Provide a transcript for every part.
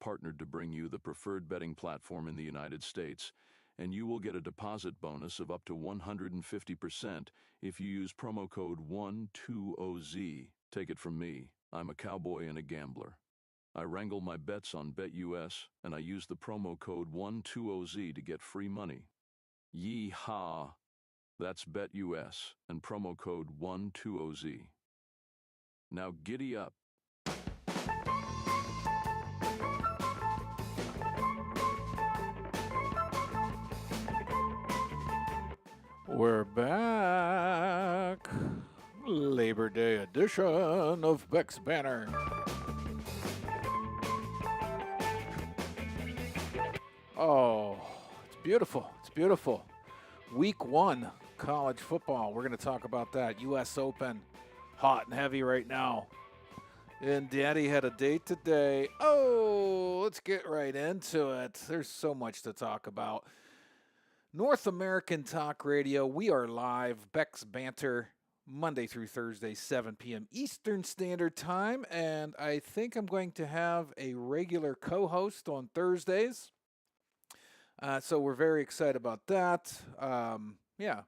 partnered to bring you the preferred betting platform in the United States, and you will get a deposit bonus of up to 150% if you use promo code 120Z. Take it from me, I'm a cowboy and a gambler. I wrangle my bets on BetUS, and I use the promo code 120Z to get free money. Yee-haw! That's BetUS and promo code 120Z. Now giddy up. We're back. Labor Day edition of Beck's Banner. Oh, it's beautiful. It's beautiful. Week 1, college football. We're going to talk about that. U.S. Open, hot and heavy right now. And Daddy had a date today. Oh, let's get right into it. There's so much to talk about. North American Talk Radio. We are live. Beck's Banter, Monday through Thursday, 7 p.m. Eastern Standard Time. And I think I'm going to have a regular co-host on Thursdays. So we're very excited about that. Yeah.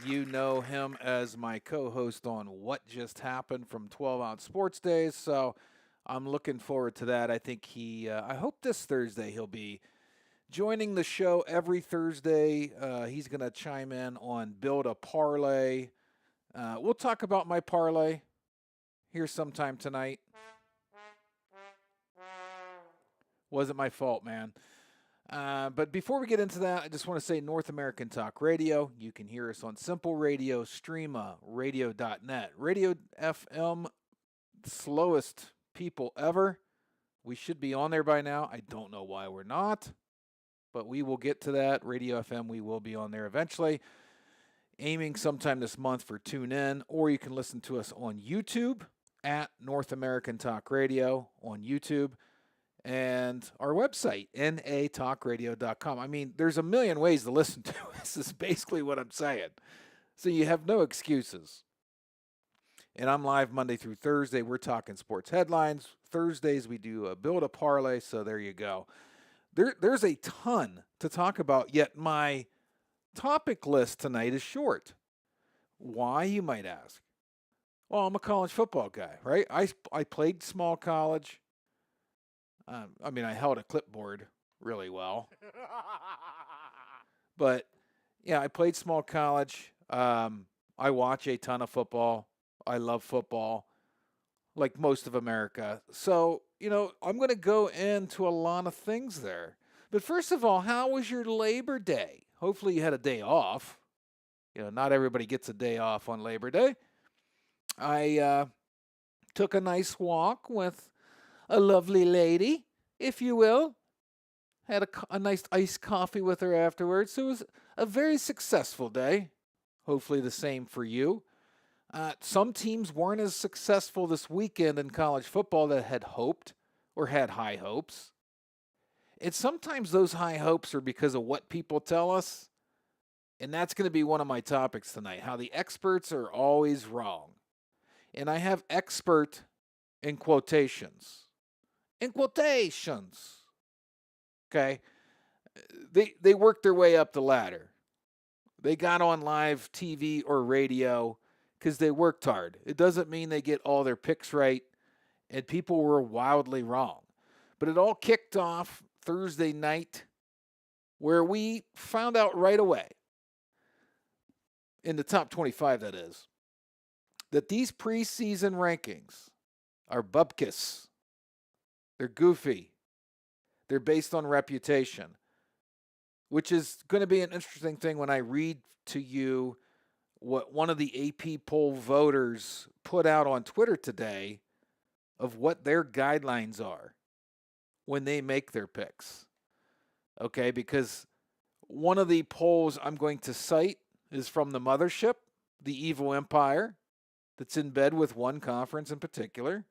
You know him as my co-host on What Just Happened from 12 Ounce Sports Days. So I'm looking forward to that. I think I hope this Thursday he'll be joining the show every Thursday. He's going to chime in on Build a Parlay. We'll talk about my parlay here sometime tonight. Wasn't my fault, man. But before we get into that, I just want to say North American Talk Radio. You can hear us on Simple Radio, Streama, radio.net. Radio FM, slowest people ever. We should be on there by now. I don't know why we're not, but we will get to that. Radio FM, we will be on there eventually. Aiming sometime this month for Tune In, or you can listen to us on YouTube at North American Talk Radio on YouTube, and our website, natalkradio.com. I mean, there's a million ways to listen to this is basically what I'm saying. So you have no excuses. And I'm live Monday through Thursday. We're talking sports headlines. Thursdays, we do a Build a Parlay, so there you go. There's a ton to talk about, yet my topic list tonight is short. Why, you might ask? Well, I'm a college football guy, right? I played small college. I held a clipboard really well. But, yeah, I played small college. I watch a ton of football. I love football, like most of America. So, I'm going to go into a lot of things there. But first of all, how was your Labor Day? Hopefully you had a day off. Not everybody gets a day off on Labor Day. I took a nice walk with a lovely lady, if you will. Had a nice iced coffee with her afterwards. So it was a very successful day. Hopefully the same for you. Some teams weren't as successful this weekend in college football that had hoped or had high hopes. And sometimes those high hopes are because of what people tell us. And that's going to be one of my topics tonight, how the experts are always wrong. And I have expert in quotations. In quotations. Okay? They worked their way up the ladder. They got on live TV or radio because they worked hard. It doesn't mean they get all their picks right, and people were wildly wrong. But it all kicked off Thursday night, where we found out right away, in the top 25 that is, that these preseason rankings are bupkis. They're goofy. They're based on reputation, which is going to be an interesting thing when I read to you what one of the AP poll voters put out on Twitter today of what their guidelines are when they make their picks. Okay, because one of the polls I'm going to cite is from the mothership, the evil empire, that's in bed with one conference in particular.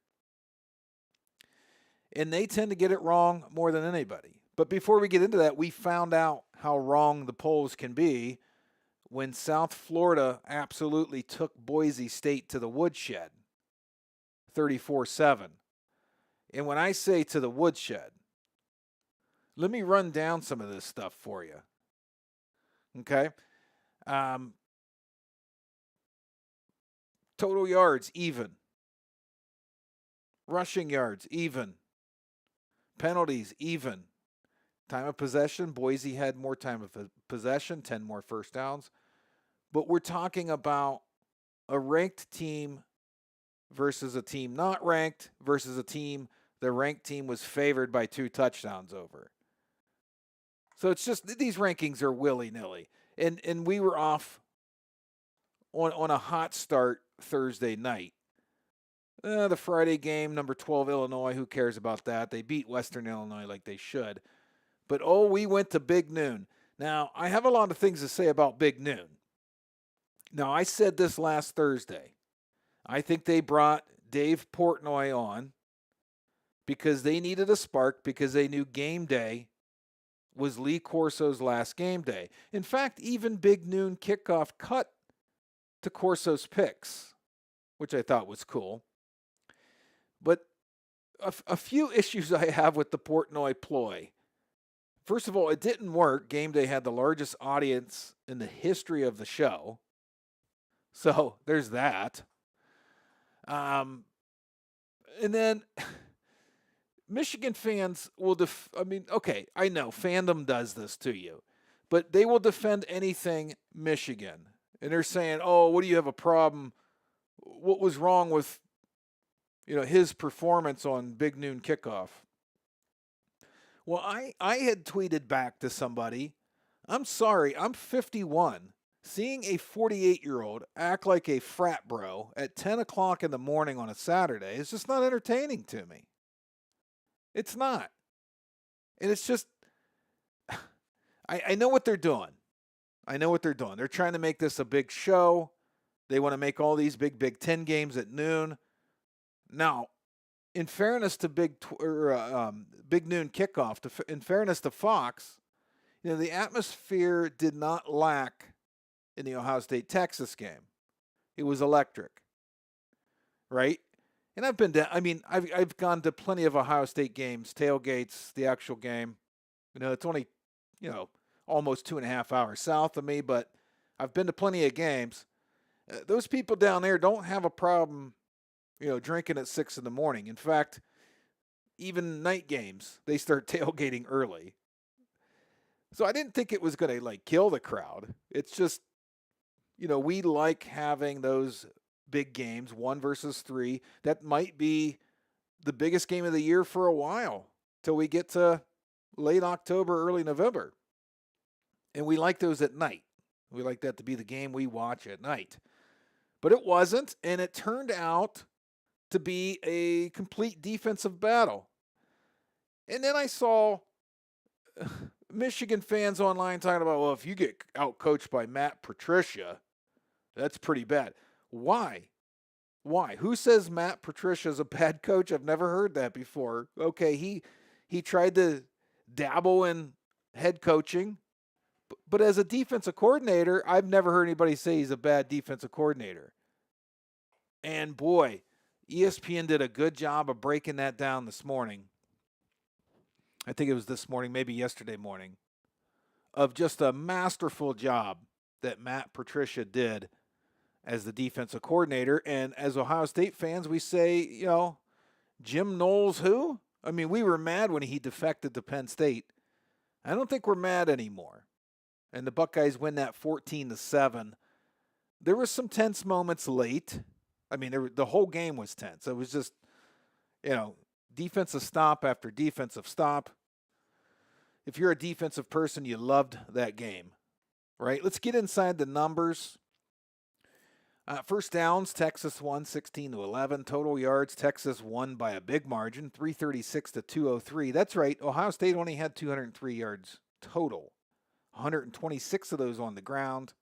And they tend to get it wrong more than anybody. But before we get into that, we found out how wrong the polls can be when South Florida absolutely took Boise State to the woodshed, 34-7. And when I say to the woodshed, let me run down some of this stuff for you. Okay? Total yards, even. Rushing yards, even. Penalties, even. Time of possession, Boise had more time of possession, 10 more first downs. But we're talking about a ranked team versus a team not ranked versus a team the ranked team was favored by 2 touchdowns over. So it's just these rankings are willy-nilly. And we were off on a hot start Thursday night. The Friday game, number 12, Illinois, who cares about that? They beat Western Illinois like they should. But, we went to Big Noon. Now, I have a lot of things to say about Big Noon. Now, I said this last Thursday. I think they brought Dave Portnoy on because they needed a spark, because they knew game day was Lee Corso's last game day. In fact, even Big Noon kickoff cut to Corso's picks, which I thought was cool. But a few issues I have with the Portnoy ploy. First of all, it didn't work. Game day had the largest audience in the history of the show. So there's that. And then Michigan fans will okay, I know fandom does this to you, but they will defend anything Michigan. And they're saying, "Oh, what do you have a problem? What was wrong with his performance on Big Noon kickoff?" Well, I had tweeted back to somebody, "I'm sorry, I'm 51. Seeing a 48-year-old act like a frat bro at 10 o'clock in the morning on a Saturday is just not entertaining to me. It's not. And it's just, I know what they're doing. They're trying to make this a big show. They want to make all these Big Ten games at noon. Now, in fairness to Big Noon kickoff, in fairness to Fox, the atmosphere did not lack in the Ohio State-Texas game. It was electric, right? And I've been down. I've gone to plenty of Ohio State games, tailgates, the actual game. It's only, almost 2.5 hours south of me, but I've been to plenty of games. Those people down there don't have a problem, drinking at 6 in the morning. In fact, even night games, they start tailgating early. So I didn't think it was going to kill the crowd. It's just, we like having those big games, 1 versus 3. That might be the biggest game of the year for a while till we get to late October, early November. And we like those at night. We like that to be the game we watch at night. But it wasn't, and it turned out to be a complete defensive battle. And then I saw Michigan fans online talking about, well, if you get outcoached by Matt Patricia, that's pretty bad. Why? Who says Matt Patricia is a bad coach? I've never heard that before. Okay, he tried to dabble in head coaching, but as a defensive coordinator, I've never heard anybody say he's a bad defensive coordinator. And boy, ESPN did a good job of breaking that down this morning. I think it was this morning, maybe yesterday morning, of just a masterful job that Matt Patricia did as the defensive coordinator. And as Ohio State fans, we say, Jim Knowles who? We were mad when he defected to Penn State. I don't think we're mad anymore. And the Buckeyes win that 14-7. There were some tense moments late. The whole game was tense. It was just, defensive stop after defensive stop. If you're a defensive person, you loved that game, right? Let's get inside the numbers. First downs, Texas won 16-11. Total yards, Texas won by a big margin, 336-203. That's right. Ohio State only had 203 yards total. 126 of those on the ground.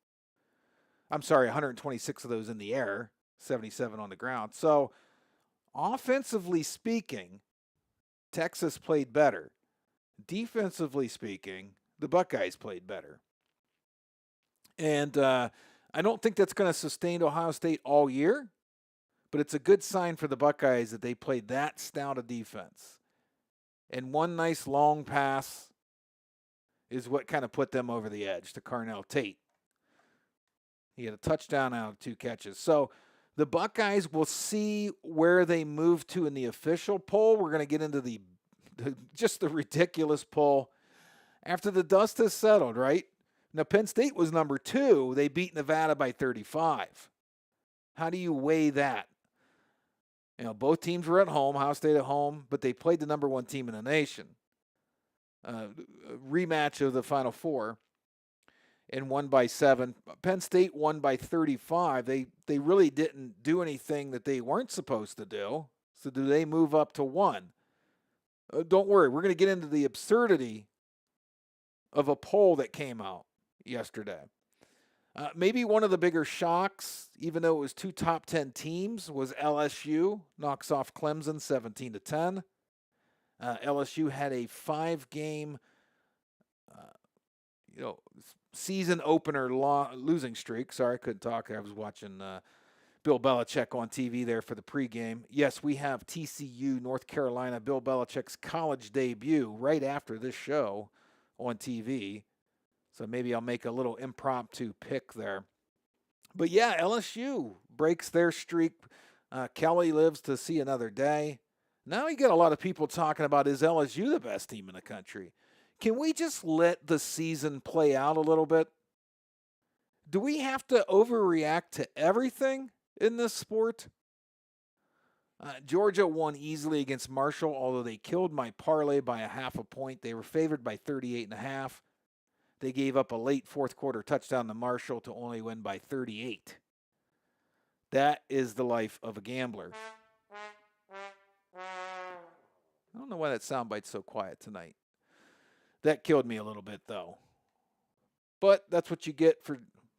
126 of those in the air, 77 on the ground. So, offensively speaking, Texas played better. Defensively speaking, the Buckeyes played better. And I don't think that's going to sustain Ohio State all year, but it's a good sign for the Buckeyes that they played that stout of defense. And one nice long pass is what kind of put them over the edge to Carnell Tate. He had a touchdown out of 2 catches. So the Buckeyes will see where they move to in the official poll. We're going to get into just the ridiculous poll after the dust has settled, right? Now, Penn State was number 2. They beat Nevada by 35. How do you weigh that? Both teams were at home, Ohio State at home, but they played the number 1 team in the nation. Rematch of the Final Four and won by 7. Penn State won by 35. They really didn't do anything that they weren't supposed to do. So do they move up to 1? Don't worry, we're going to get into the absurdity of a poll that came out yesterday. Maybe one of the bigger shocks, even though it was 2 top 10 teams, was LSU knocks off Clemson 17-10. LSU had a 5-game, season opener losing streak. Sorry, I couldn't talk. I was watching Bill Belichick on TV there for the pregame. Yes, we have TCU, North Carolina, Bill Belichick's college debut right after this show on TV. So maybe I'll make a little impromptu pick there. But yeah, LSU breaks their streak. Kelly lives to see another day. Now you get a lot of people talking about, is LSU the best team in the country? Can we just let the season play out a little bit? Do we have to overreact to everything in this sport? Georgia won easily against Marshall, although they killed my parlay by a half a point. They were favored by 38.5. They gave up a late fourth quarter touchdown to Marshall to only win by 38. That is the life of a gambler. I don't know why that soundbite's so quiet tonight. That killed me a little bit, though. But that's what you get for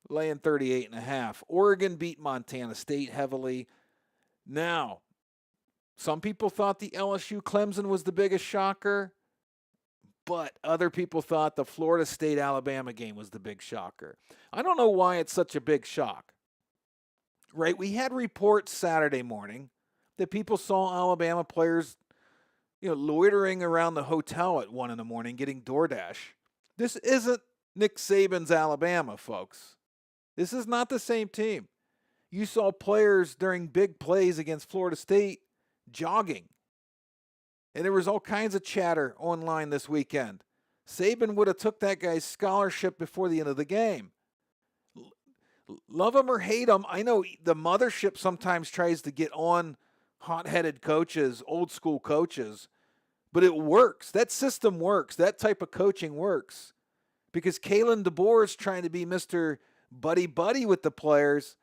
laying 38.5. Oregon beat Montana State heavily. Now, some people thought the LSU-Clemson was the biggest shocker, but other people thought the Florida State-Alabama game was the big shocker. I don't know why it's such a big shock. Right? We had reports Saturday morning that people saw Alabama players loitering around the hotel at 1 a.m. getting DoorDash. This isn't Nick Saban's Alabama, folks. This is not the same team. You saw players during big plays against Florida State jogging. And there was all kinds of chatter online this weekend. Saban would have took that guy's scholarship before the end of the game. Love him or hate him, I know the mothership sometimes tries to get on hot-headed coaches, old school coaches, but it works. That system works. That type of coaching works. Because Kalen DeBoer is trying to be Mr. Buddy-buddy with the players.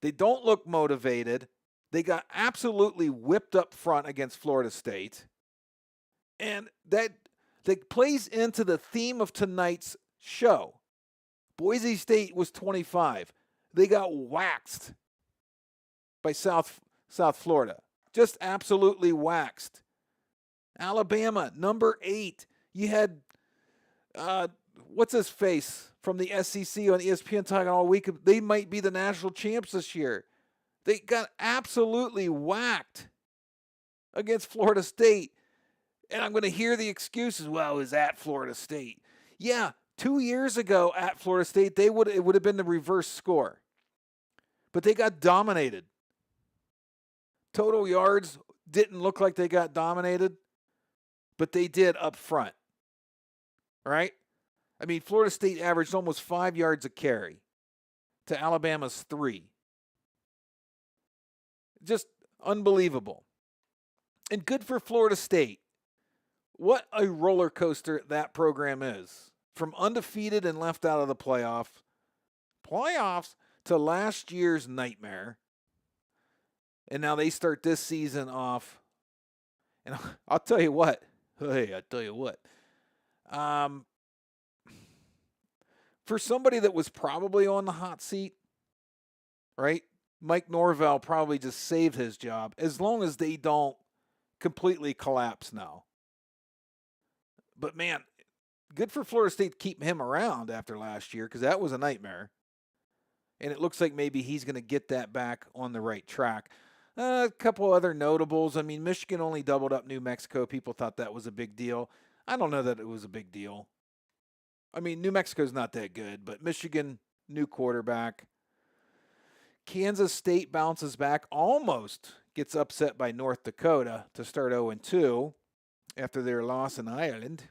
They don't look motivated. They got absolutely whipped up front against Florida State. And that plays into the theme of tonight's show. Boise State was 25. They got waxed by South Florida. Just absolutely waxed. Alabama, number 8. You had, what's his face from the SEC on ESPN talking all week. They might be the national champs this year. They got absolutely whacked against Florida State. And I'm going to hear the excuses. Well, it was at Florida State. Yeah, 2 years ago at Florida State, it would have been the reverse score. But they got dominated. Total yards didn't look like they got dominated, but they did up front. Right? I mean, Florida State averaged almost 5 yards a carry to Alabama's 3. Just unbelievable. And good for Florida State. What a roller coaster that program is. From undefeated and left out of the playoffs to last year's nightmare. And now they start this season off. And I'll tell you what. Hey, I'll tell you what. For somebody that was probably on the hot seat, right? Mike Norvell probably just saved his job as long as they don't completely collapse now. But man, good for Florida State to keep him around after last year because that was a nightmare. and it looks like maybe he's going to get that back on the right track. A couple other notables. I mean, Michigan only doubled up New Mexico. People thought that was a big deal. I don't know that it was a big deal. I mean, New Mexico's not that good, but Michigan, new quarterback. Kansas State bounces back, almost gets upset by North Dakota to start 0-2 after their loss in Ireland.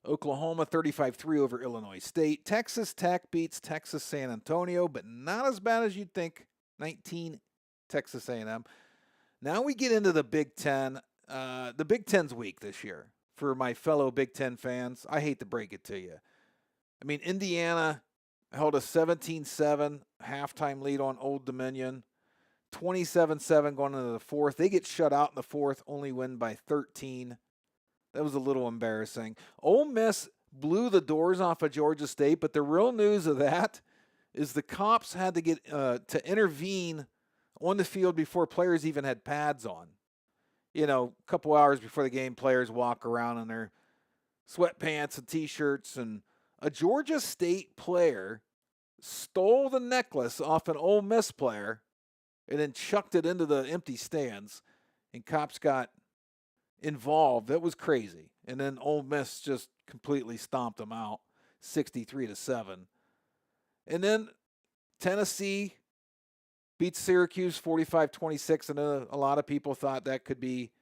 Oklahoma 35-3 over Illinois State. Texas Tech beats Texas San Antonio, but not as bad as you'd think. 19 Texas A&M. Now we get into the Big Ten. The Big Ten's weak this year for my fellow Big Ten fans. I hate to break it to you. I mean, Indiana held a 17-7 halftime lead on Old Dominion. 27-7 going into the fourth. They get shut out in the fourth, only win by 13. That was a little embarrassing. Ole Miss blew the doors off of Georgia State, but the real news of that is the cops had to get to intervene on the field before players even had pads on. You know, a couple hours before the game, players walk around in their sweatpants and T-shirts, and a Georgia State player stole the necklace off an Ole Miss player and then chucked it into the empty stands, and cops got involved. That was crazy. And then Ole Miss just completely stomped them out, 63-7. And then Tennessee beats Syracuse 45-26, and a lot of people thought that could be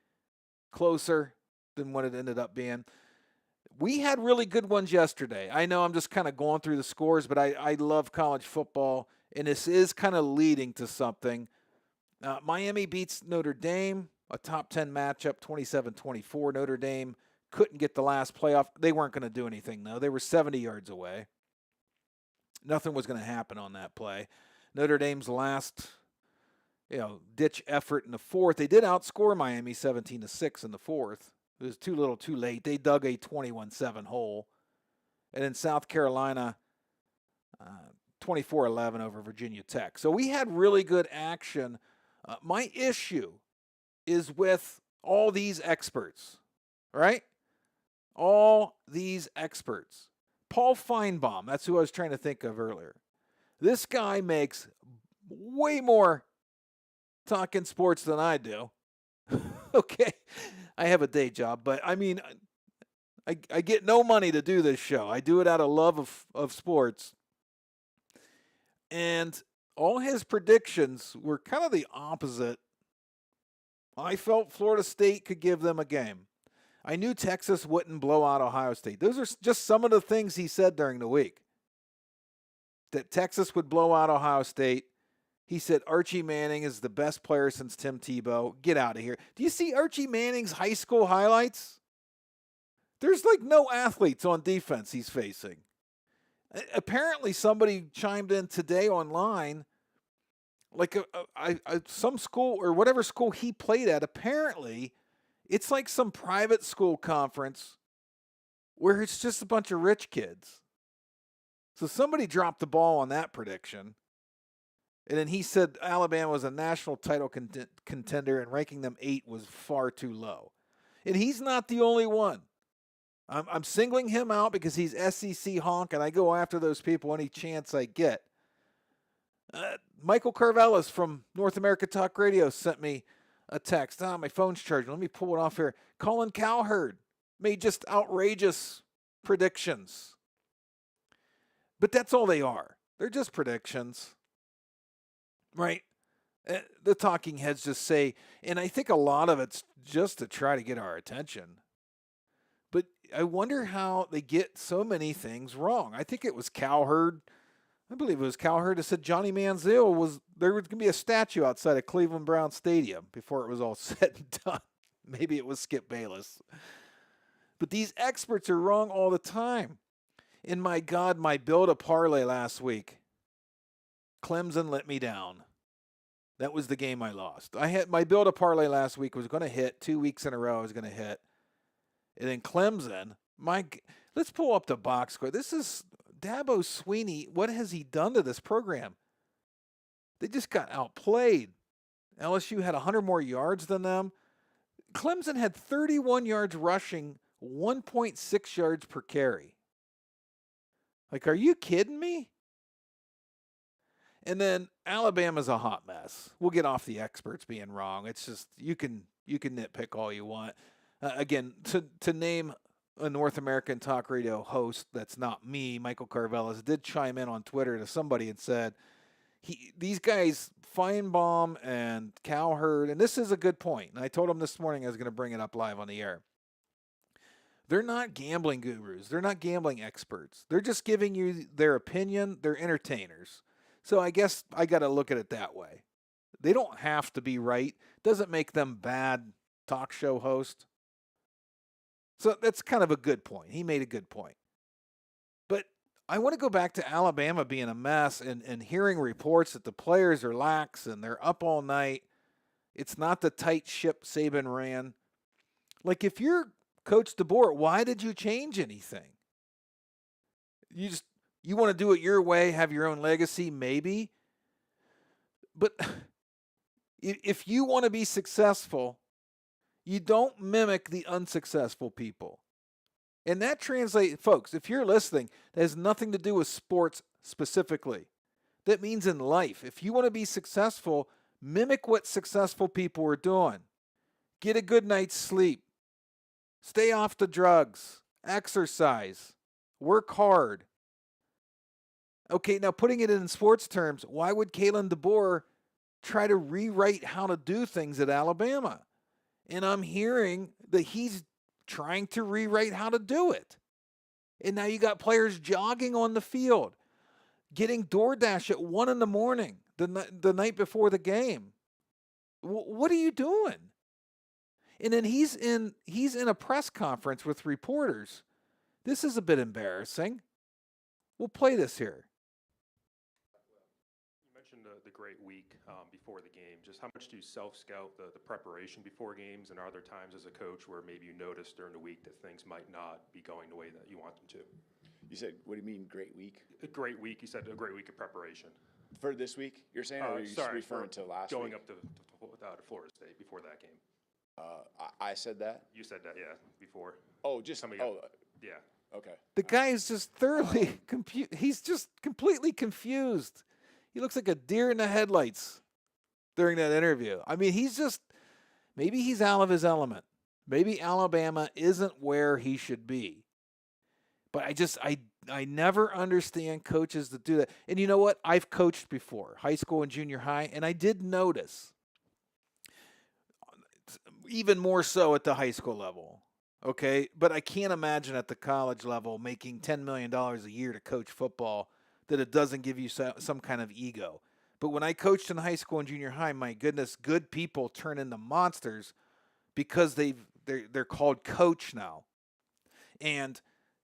closer than what it ended up being. We had really good ones yesterday. I know I'm just kind of going through the scores, but I love college football, and this is kind of leading to something. Miami beats Notre Dame, a top 10 matchup, 27-24. Notre Dame couldn't get the last playoff. They weren't going to do anything, though. They were 70 yards away. Nothing was going to happen on that play. Notre Dame's last, ditch effort in the fourth. They did outscore Miami 17-6 in the fourth. It was too little, too late. They dug a 21-7 hole. And then South Carolina, 24-11 over Virginia Tech. So we had really good action. My issue is with all these experts, right? All these experts. Paul Feinbaum, that's who I was trying to think of earlier. This guy makes way more talking sports than I do. Okay, I have a day job, but I mean, I get no money to do this show. I do it out of love of sports. And all his predictions were kind of the opposite. I felt Florida State could give them a game. I knew Texas wouldn't blow out Ohio State. Those are just some of the things he said during the week. That Texas would blow out Ohio State. He said Archie Manning is the best player since Tim Tebow. Get out of here. Do you see Archie Manning's high school highlights? There's like no athletes on defense he's facing. Apparently somebody chimed in today online, like some school or whatever school he played at, apparently it's like some private school conference where it's just a bunch of rich kids. So somebody dropped the ball on that prediction. And then he said Alabama was a national title contender and ranking them 8 was far too low. And he's not the only one. I'm singling him out because he's SEC honk, and I go after those people any chance I get. Michael Carvelis from North America Talk Radio sent me a text. My phone's charging. Let me pull it off here. Colin Cowherd made just outrageous predictions. But that's all they are. They're just predictions. Right? The talking heads just say, and I think a lot of it's just to try to get our attention. But I wonder how they get so many things wrong. I think it was Cowherd. I believe it was Cowherd that said Johnny Manziel there was going to be a statue outside of Cleveland Brown Stadium before it was all said and done. Maybe it was Skip Bayless. But these experts are wrong all the time. And my God, my build-a-parlay last week, Clemson let me down. That was the game I lost. I had my build-a-parlay last week was going to hit 2 weeks in a row. I was going to hit. And then Clemson, let's pull up the box score. This is Dabo Sweeney. What has he done to this program? They just got outplayed. LSU had 100 more yards than them. Clemson had 31 yards rushing, 1.6 yards per carry. Like, are you kidding me? And then Alabama's a hot mess. We'll get off the experts being wrong. It's just you can nitpick all you want. Again, to name a North American talk radio host that's not me, Michael Carvelis did chime in on Twitter to somebody and said these guys Feinbaum and Cowherd, and this is a good point. And I told him this morning I was going to bring it up live on the air. They're not gambling gurus. They're not gambling experts. They're just giving you their opinion. They're entertainers. So I guess I got to look at it that way. They don't have to be right. Doesn't make them bad talk show hosts. So that's kind of a good point. He made a good point. But I want to go back to Alabama being a mess and hearing reports that the players are lax and they're up all night. It's not the tight ship Saban ran. Like, if you're Coach DeBoer, why did you change anything? You want to do it your way, have your own legacy, maybe. But if you want to be successful, you don't mimic the unsuccessful people. And that translates, folks, if you're listening, that has nothing to do with sports specifically. That means in life. If you want to be successful, mimic what successful people are doing. Get a good night's sleep. Stay off the drugs. Exercise. Work hard. Okay, now putting it in sports terms, why would Kalen DeBoer try to rewrite how to do things at Alabama? And I'm hearing that he's trying to rewrite how to do it. And now you got players jogging on the field, getting DoorDash at 1 a.m, the night before the game. What are you doing? And then he's in a press conference with reporters. This is a bit embarrassing. We'll play this here. You mentioned the great week before the game. Just how much do you self-scout the preparation before games, and are there times as a coach where maybe you notice during the week that things might not be going the way that you want them to? You said, what do you mean, great week? A great week. You said a great week of preparation. For this week, you're saying, or are you referring to last going week? up to Florida State before that game. I said that? You said that, yeah, before. Oh, just, Yeah. Okay. The guy is just thoroughly confused. He's just completely confused. He looks like a deer in the headlights during that interview. I mean, maybe he's out of his element. Maybe Alabama isn't where he should be. But I never understand coaches that do that. And you know what? I've coached before, high school and junior high, and I did notice, even more so at the high school level, okay? But I can't imagine at the college level making $10 million a year to coach football that it doesn't give you some kind of ego. But when I coached in high school and junior high, my goodness, good people turn into monsters because they're called coach now. And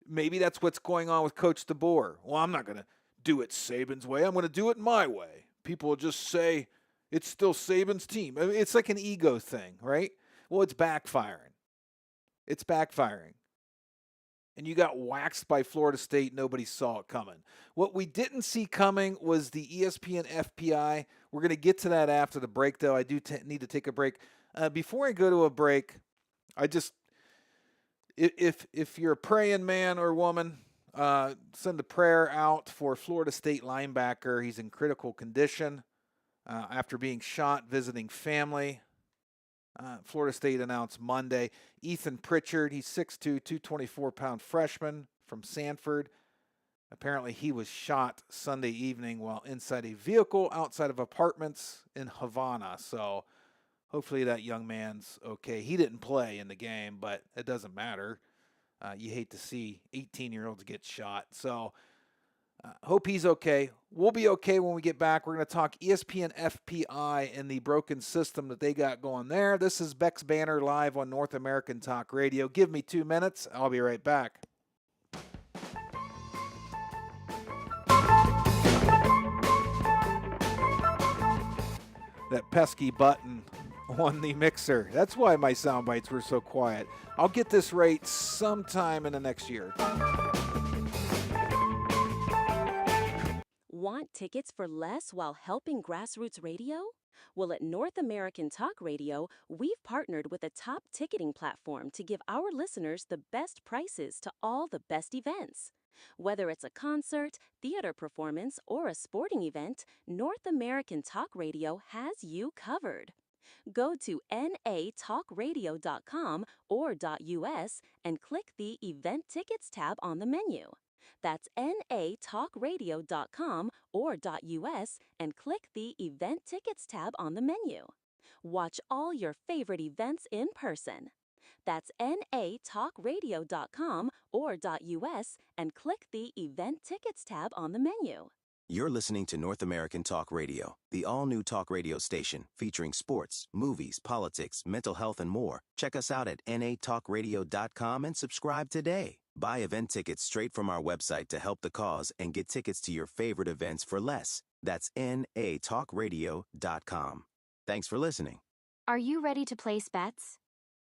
maybe that's what's going on with Coach DeBoer. Well, I'm not going to do it Saban's way. I'm going to do it my way. People will just say it's still Saban's team. I mean, it's like an ego thing, right? Well, it's backfiring. It's backfiring. And you got waxed by Florida State. Nobody saw it coming. What we didn't see coming was the ESPN FPI. We're going to get to that after the break, though. I do need to take a break. Before I go to a break, if you're a praying man or woman, send a prayer out for Florida State linebacker. He's in critical condition after being shot visiting family. Florida State announced Monday. Ethan Pritchard, he's 6'2", 224-pound freshman from Sanford. Apparently he was shot Sunday evening while inside a vehicle outside of apartments in Havana. So hopefully that young man's okay. He didn't play in the game, but it doesn't matter. You hate to see 18-year-olds get shot. So hope he's okay. We'll be okay when we get back. We're going to talk ESPN FPI and the broken system that they got going there. This is Beck's Banner live on North American Talk Radio. Give me 2 minutes. I'll be right back. That pesky button on the mixer. That's why my sound bites were so quiet. I'll get this right sometime in the next year. Want tickets for less while helping grassroots radio? Well, at North American Talk Radio, we've partnered with a top ticketing platform to give our listeners the best prices to all the best events. Whether it's a concert, theater performance, or a sporting event, North American Talk Radio has you covered. Go to natalkradio.com or .us and click the Event Tickets tab on the menu. That's natalkradio.com or .us and click the Event Tickets tab on the menu. Watch all your favorite events in person. That's natalkradio.com or .us and click the Event Tickets tab on the menu. You're listening to North American Talk Radio, the all-new talk radio station featuring sports, movies, politics, mental health, and more. Check us out at natalkradio.com and subscribe today. Buy event tickets straight from our website to help the cause and get tickets to your favorite events for less. That's natalkradio.com. Thanks for listening. Are you ready to place bets?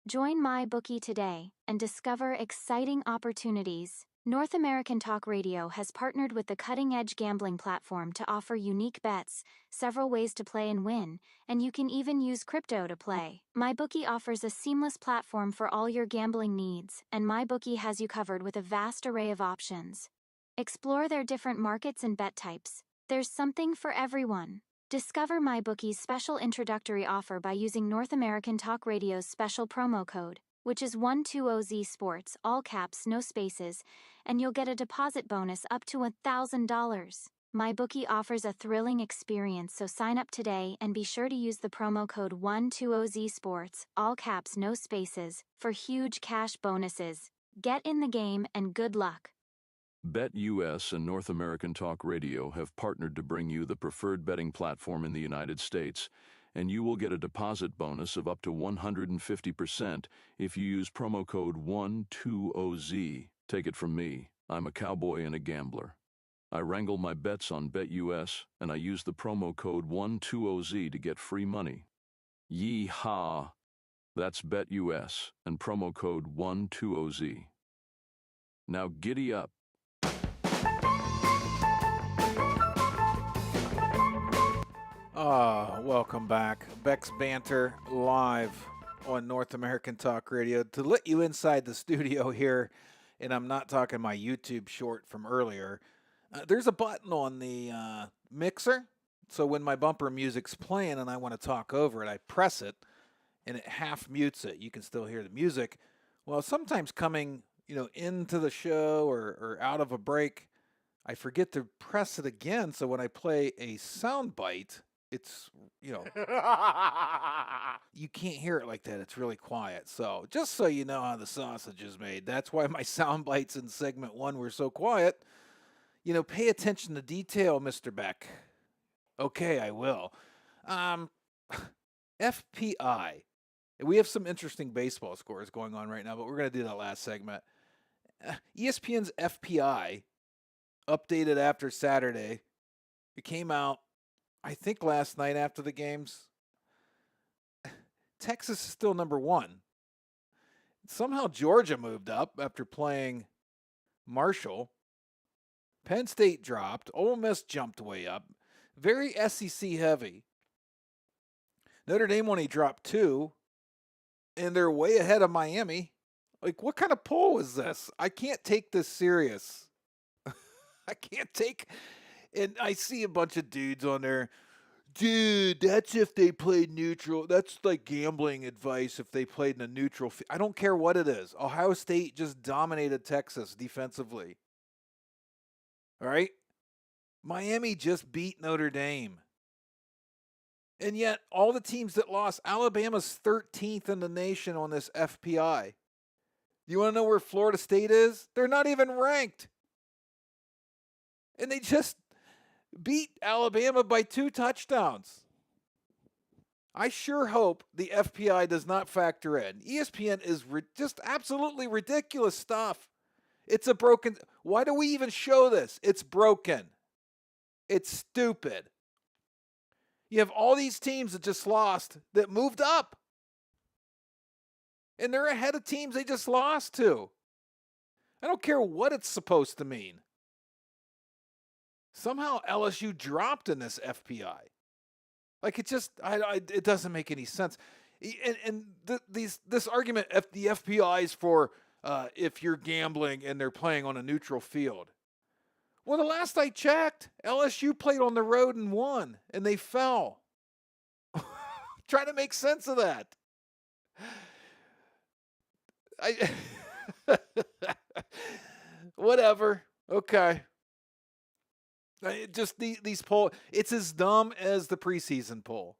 Join MyBookie today and discover exciting opportunities. North American Talk Radio has partnered with the cutting-edge gambling platform to offer unique bets, several ways to play and win, and you can even use crypto to play. MyBookie offers a seamless platform for all your gambling needs, and MyBookie has you covered with a vast array of options. Explore their different markets and bet types. There's something for everyone. Discover MyBookie's special introductory offer by using North American Talk Radio's special promo code, which is 120Z Sports, all caps, no spaces, and you'll get a deposit bonus up to $1,000. MyBookie offers a thrilling experience, so sign up today and be sure to use the promo code 120Z Sports, all caps, no spaces, for huge cash bonuses. Get in the game and good luck. BetUS and North American Talk Radio have partnered to bring you the preferred betting platform in the United States, and you will get a deposit bonus of up to 150% if you use promo code 120Z. Take it from me, I'm a cowboy and a gambler. I wrangle my bets on BetUS, and I use the promo code 120Z to get free money. Yee-haw! That's BetUS and promo code 120Z. Now giddy up. Welcome back. Beck's Banter live on North American Talk Radio. To let you inside the studio here, and I'm not talking my YouTube short from earlier, there's a button on the mixer. So when my bumper music's playing and I want to talk over it, I press it and it half mutes it. You can still hear the music. Well, sometimes coming, into the show or out of a break, I forget to press it again. So when I play a sound bite, it's, you can't hear it like that. It's really quiet. So just so you know how the sausage is made, that's why my sound bites in segment 1 were so quiet. Pay attention to detail, Mr. Beck. Okay, I will. FPI. We have some interesting baseball scores going on right now, but we're going to do that last segment. ESPN's FPI, updated after Saturday. It came out, I think, last night after the games. Texas is still number 1. Somehow Georgia moved up after playing Marshall. Penn State dropped. Ole Miss jumped way up. Very SEC heavy. Notre Dame only dropped 2. And they're way ahead of Miami. Like, what kind of poll is this? I can't take this serious. I can't take... And I see a bunch of dudes on there. Dude, that's if they played neutral. That's like gambling advice if they played in a neutral. I don't care what it is. Ohio State just dominated Texas defensively. All right? Miami just beat Notre Dame. And yet, all the teams that lost, Alabama's 13th in the nation on this FPI. You want to know where Florida State is? They're not even ranked. And they just beat Alabama by 2 touchdowns. I sure hope the FPI does not factor in. ESPN is just absolutely ridiculous stuff. It's a broken... Why do we even show this? It's broken. It's stupid. You have all these teams that just lost that moved up. And they're ahead of teams they just lost to. I don't care what it's supposed to mean. Somehow LSU dropped in this FPI. Like, it just, it doesn't make any sense. And this argument, the FPI is for if you're gambling and they're playing on a neutral field. Well, the last I checked, LSU played on the road and won, and they fell. Try to make sense of that. Whatever. Okay. Just these poll. It's as dumb as the preseason poll.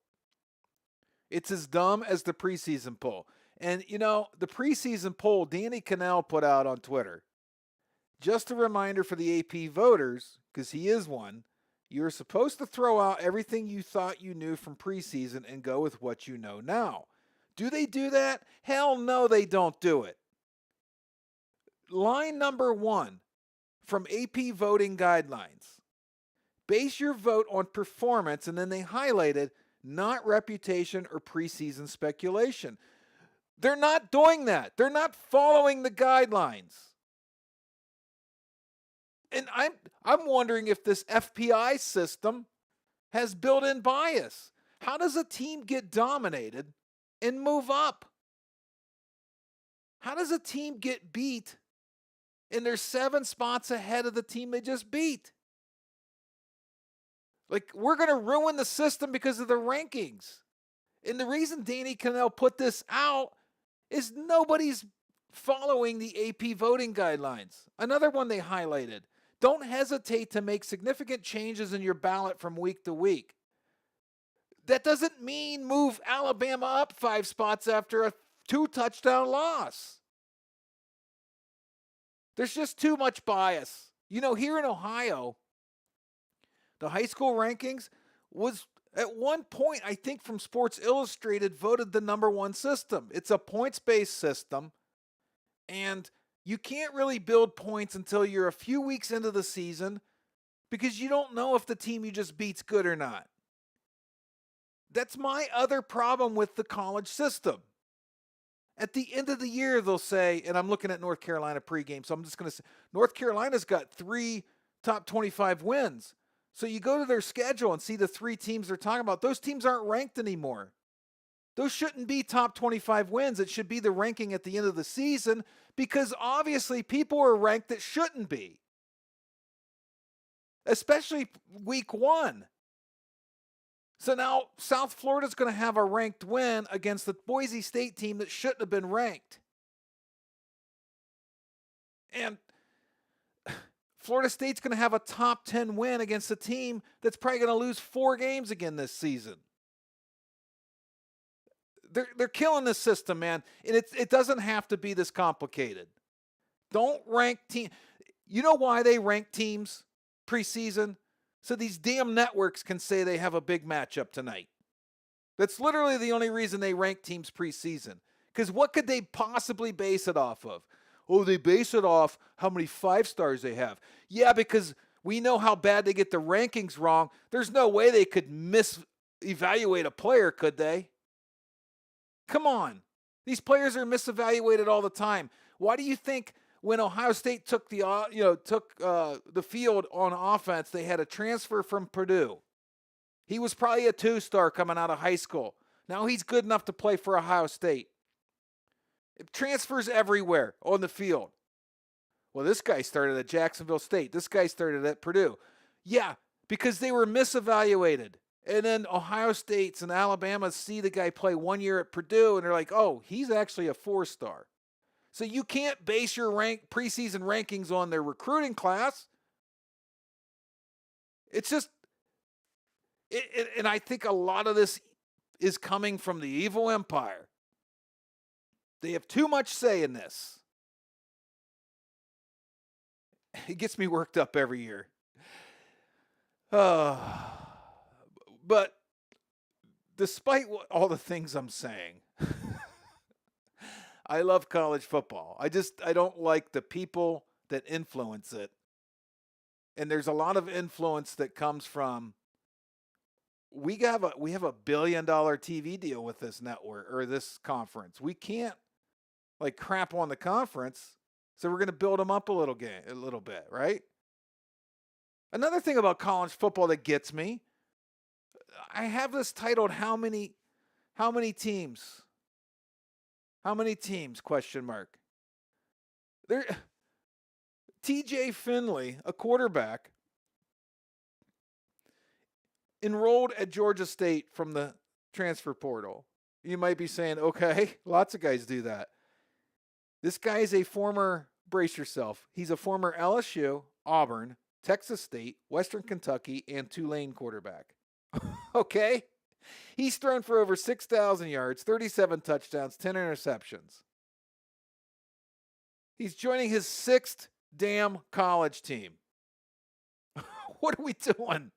It's as dumb as the preseason poll. And, the preseason poll Danny Cannell put out on Twitter. Just a reminder for the AP voters, because he is one, you're supposed to throw out everything you thought you knew from preseason and go with what you know now. Do they do that? Hell no, they don't do it. Line number 1 from AP voting guidelines. Base your vote on performance, and then they highlighted not reputation or preseason speculation. They're not doing that. They're not following the guidelines. And I'm wondering if this FPI system has built-in bias. How does a team get dominated and move up? How does a team get beat and they're 7 spots ahead of the team they just beat? Like, we're going to ruin the system because of the rankings. And the reason Danny Cannell put this out is nobody's following the AP voting guidelines. Another one they highlighted. Don't hesitate to make significant changes in your ballot from week to week. That doesn't mean move Alabama up 5 spots after a 2-touchdown loss. There's just too much bias. Here in Ohio, the high school rankings was at one point, I think from Sports Illustrated, voted the number 1 system. It's a points-based system, and you can't really build points until you're a few weeks into the season because you don't know if the team you just beat's good or not. That's my other problem with the college system. At the end of the year, they'll say, and I'm looking at North Carolina pregame, so I'm just going to say, North Carolina's got 3 top 25 wins. So you go to their schedule and see the 3 teams they're talking about. Those teams aren't ranked anymore. Those shouldn't be top 25 wins. It should be the ranking at the end of the season because obviously people are ranked that shouldn't be. Especially week 1. So now South Florida's going to have a ranked win against the Boise State team that shouldn't have been ranked. And Florida State's going to have a top 10 win against a team that's probably going to lose 4 games again this season. They're killing this system, man. And it doesn't have to be this complicated. Don't rank teams. You know why they rank teams preseason? So these damn networks can say they have a big matchup tonight. That's literally the only reason they rank teams preseason. Because what could they possibly base it off of? Oh, they base it off how many 5-stars they have. Yeah, because we know how bad they get the rankings wrong. There's no way they could misevaluate a player, could they? Come on. These players are misevaluated all the time. Why do you think when Ohio State took the field on offense, they had a transfer from Purdue? He was probably a 2-star coming out of high school. Now he's good enough to play for Ohio State. It transfers everywhere on the field. Well, this guy started at Jacksonville State. This guy started at Purdue. Yeah, because they were misevaluated. And then Ohio State's and Alabama see the guy play 1 year at Purdue, and they're like, oh, he's actually a 4-star. So you can't base your preseason rankings on their recruiting class. It's just, and I think a lot of this is coming from the evil empire. They have too much say in this. It gets me worked up every year. But despite all the things I'm saying, I love college football. I don't like the people that influence it. And there's a lot of influence that comes from we have a $1 billion TV deal with this network or this conference. We can't crap on the conference, so we're going to build them up a little bit, right? Another thing about college football that gets me, I have this titled How many teams? How many teams? Question mark. TJ Finley, a quarterback, enrolled at Georgia State from the transfer portal. You might be saying, okay, lots of guys do that. This guy is a former, brace yourself, he's a former LSU, Auburn, Texas State, Western Kentucky, and Tulane quarterback. Okay? He's thrown for over 6,000 yards, 37 touchdowns, 10 interceptions. He's joining his 6th damn college team. What are we doing?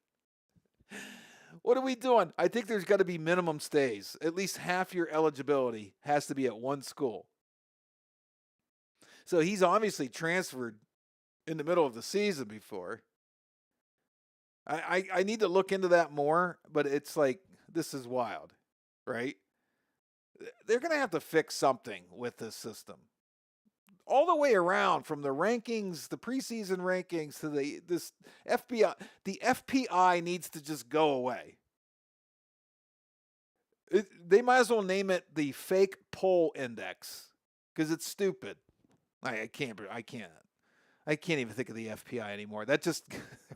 What are we doing? I think there's got to be minimum stays. At least half your eligibility has to be at one school. So he's obviously transferred in the middle of the season before. I need to look into that more, but it's like, this is wild, right? They're going to have to fix something with this system. All the way around, from the rankings, the preseason rankings, to this FPI. The FPI needs to just go away. They might as well name it the fake poll index, because it's stupid. I can't even think of the FPI anymore. That just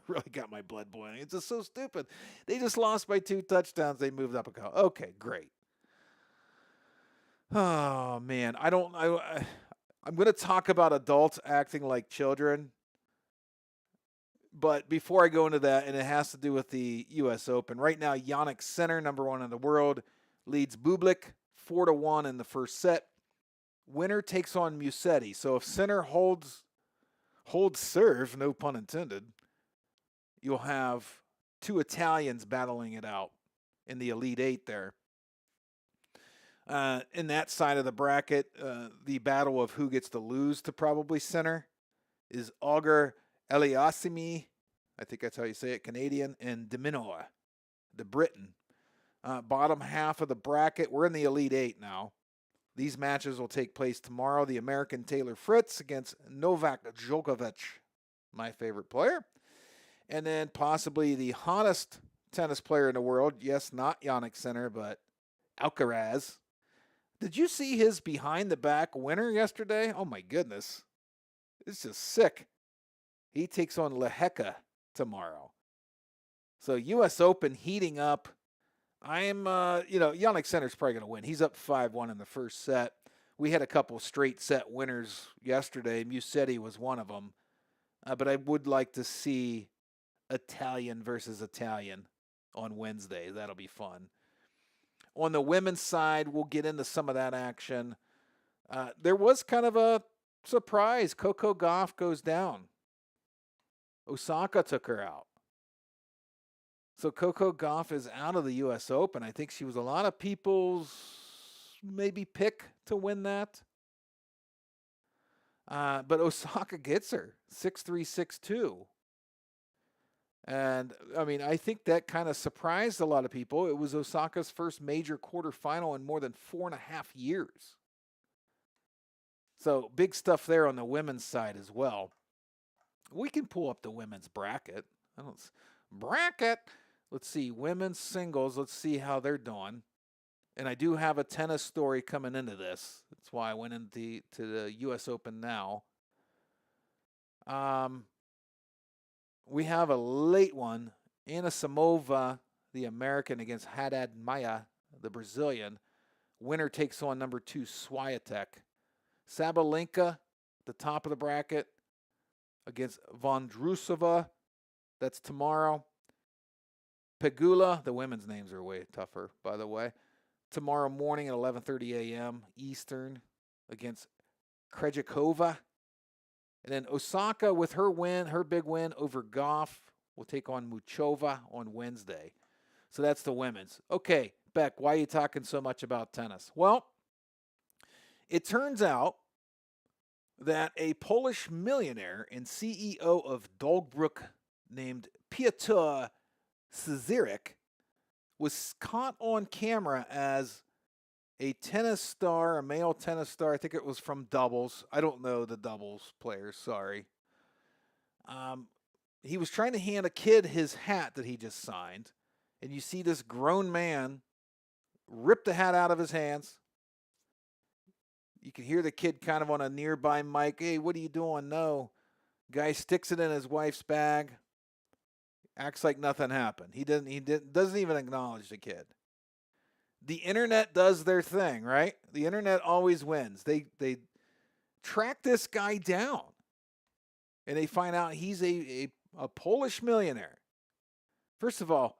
really got my blood boiling. It's just so stupid. They just lost by 2 touchdowns. They moved up a couple. Okay, great. Oh man, I'm going to talk about adults acting like children. But before I go into that, and it has to do with the U.S. Open. Right now, Jannik Sinner, number 1 in the world, leads Bublik 4-1 in the first set. Winner takes on Musetti. So if Sinner holds serve, no pun intended, you'll have 2 Italians battling it out in the Elite 8 there. In that side of the bracket, the battle of who gets to lose to probably Sinner is Auger Eliassimi, I think that's how you say it, Canadian, and Diminoa, the Briton. Bottom half of the bracket, we're in the Elite 8 now. These matches will take place tomorrow. The American Taylor Fritz against Novak Djokovic, my favorite player. And then possibly the hottest tennis player in the world. Yes, not Jannik Sinner, but Alcaraz. Did you see his behind-the-back winner yesterday? Oh, my goodness. It's just sick. He takes on Lehecka tomorrow. So U.S. Open heating up. Jannik Sinner's probably going to win. He's up 5-1 in the first set. We had a couple straight set winners yesterday. Musetti was one of them. But I would like to see Italian versus Italian on Wednesday. That'll be fun. On the women's side, we'll get into some of that action. There was kind of a surprise. Coco Gauff goes down. Osaka took her out. So Coco Gauff is out of the U.S. Open. I think she was a lot of people's maybe pick to win that. But Osaka gets her 6-3, 6-2. And, I think that kind of surprised a lot of people. It was Osaka's first major quarterfinal in more than 4.5 years. So big stuff there on the women's side as well. We can pull up the women's bracket. Bracket. Let's see, women's singles. Let's see how they're doing. And I do have a tennis story coming into this. That's why I went into the U.S. Open now. We have a late one. Anna Samova, the American, against Haddad Maia, the Brazilian. Winner takes on number 2, Swiatek. Sabalenka, the top of the bracket, against Vondrousova. That's tomorrow. Pegula, the women's names are way tougher, by the way. Tomorrow morning at 11:30 a.m. Eastern against Krejcikova. And then Osaka with her big win over Gauff, will take on Muchova on Wednesday. So that's the women's. Okay, Beck, why are you talking so much about tennis? Well, it turns out that a Polish millionaire and CEO of Dolbruk named Piotr Cezarek was caught on camera as a tennis star, a male tennis star. I think it was from doubles. I don't know the doubles players, sorry. He was trying to hand a kid his hat that he just signed. And you see this grown man rip the hat out of his hands. You can hear the kid kind of on a nearby mic. Hey, what are you doing? No. Guy sticks it in his wife's bag. Acts like nothing happened. He doesn't even acknowledge the kid. The internet does their thing, right? The internet always wins. They track this guy down, and they find out he's a Polish millionaire. First of all,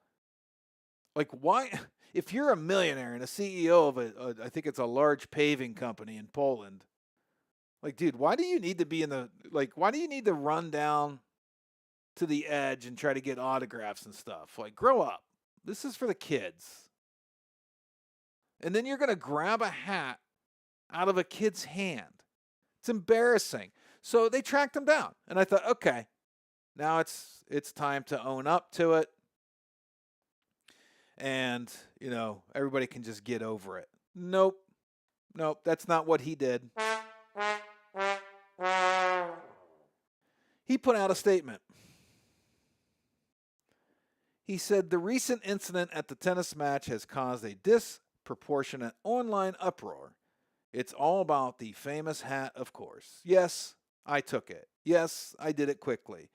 like, why? If you're a millionaire and a CEO of I think it's a large paving company in Poland, like, dude, why do you need to be why do you need to run down to the edge and try to get autographs and stuff? Like, grow up. This is for the kids. And then you're going to grab a hat out of a kid's hand. It's embarrassing. So they tracked him down. And I thought, okay, now it's time to own up to it. And, everybody can just get over it. Nope, that's not what he did. He put out a statement. He said, the recent incident at the tennis match has caused a disproportionate online uproar. It's all about the famous hat, of course. Yes, I took it. Yes, I did it quickly.